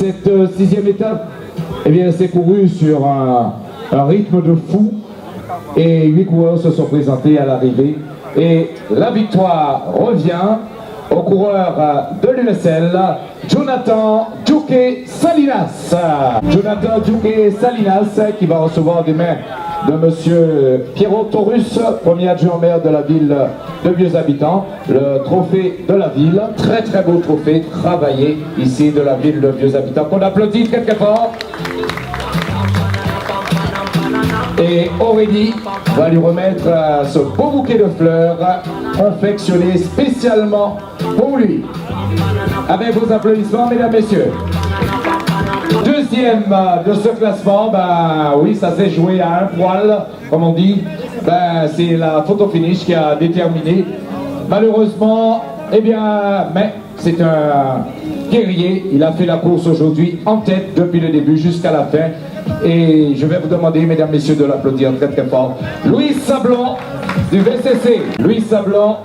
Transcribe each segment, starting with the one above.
cette sixième étape, eh bien, s'est couru sur un rythme de fou et 8 coureurs se sont présentés à l'arrivée. Et la victoire revient au coureur de l'USL, Jonathan Djouké Salinas. Jonathan Djouké Salinas qui va recevoir des mains de monsieur Pierrot Taurus, premier adjoint maire de la ville de Vieux-Habitants, le trophée de la ville. Très très beau trophée travaillé ici de la ville de Vieux-Habitants, qu'on applaudit très très fort. Et Aurélie va lui remettre ce beau bouquet de fleurs confectionné spécialement pour lui. Avec vos applaudissements, mesdames, messieurs. Deuxième de ce classement, ben oui, ça s'est joué à un poil, comme on dit. Ben, c'est la photo finish qui a déterminé. Malheureusement, eh bien, mais c'est un guerrier. Il a fait la course aujourd'hui en tête depuis le début jusqu'à la fin. Et je vais vous demander, mesdames, messieurs, de l'applaudir très très fort. Louis Sablon du VCC. Louis Sablon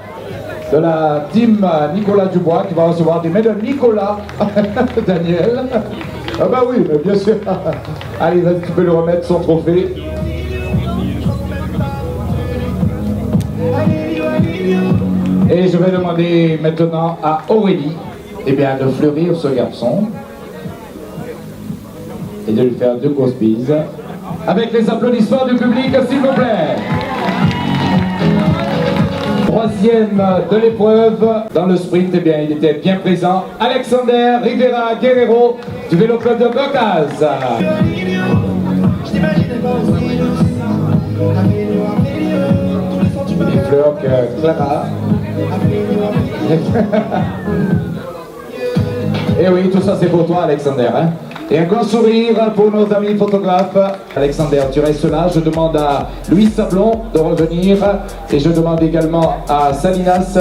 de la team Nicolas Dubois qui va recevoir des mains de Nicolas Daniel. Ah bah oui, mais bien sûr. Allez, vas-y, tu peux lui remettre son trophée. Et je vais demander maintenant à Aurélie, eh bien, de fleurir ce garçon et de lui faire 2 grosses bises. Avec les applaudissements du public, s'il vous plaît. Troisième de l'épreuve dans le sprint, eh bien, il était bien présent. Alexander Rivera Guerrero du Vélo Club de Caucase. Les fleurs que Clara. Et oui, tout ça c'est pour toi, Alexander. Hein? Et un grand sourire pour nos amis photographes. Alexander, tu restes là. Je demande à Louis Sablon de revenir. Et je demande également à Salinas.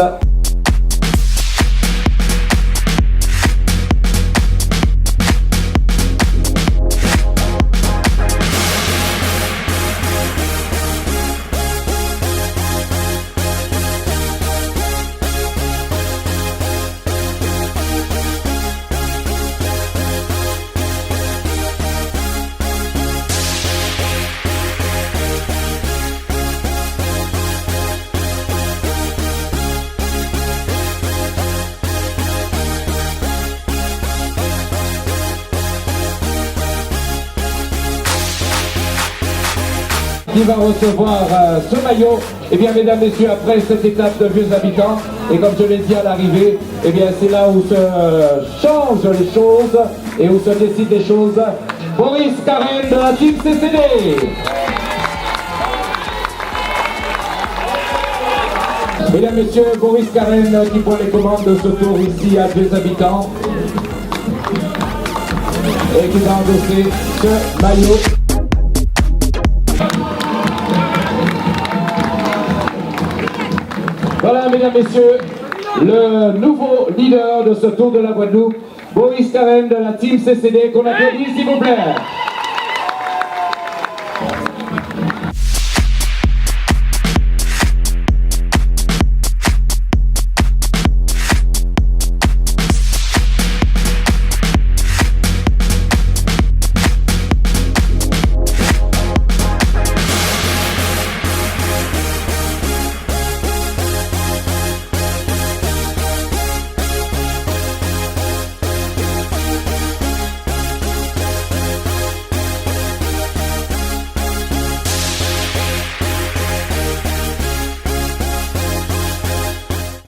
Qui va recevoir ce maillot. Eh bien, mesdames, messieurs, après cette étape de Vieux-Habitants, et comme je l'ai dit à l'arrivée, eh bien, c'est là où se changent les choses et où se décident les choses. Boris Karen de la team CCD. Mesdames, messieurs, Boris Karen qui prend les commandes de ce tour ici à Vieux-Habitants et qui va endosser ce maillot. Voilà, mesdames, messieurs, le nouveau leader de ce Tour de la Guadeloupe, Boris Karen de la team CCD, qu'on applaudit, s'il vous plaît.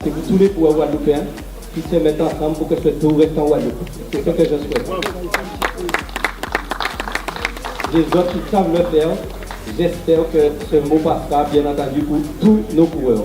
C'est vous tous les coureurs guadeloupéens qui se mettent ensemble pour que ce tour reste en Guadeloupe. C'est ce que je souhaite. Les autres qui savent le faire, j'espère que ce mot passera bien entendu pour tous nos coureurs.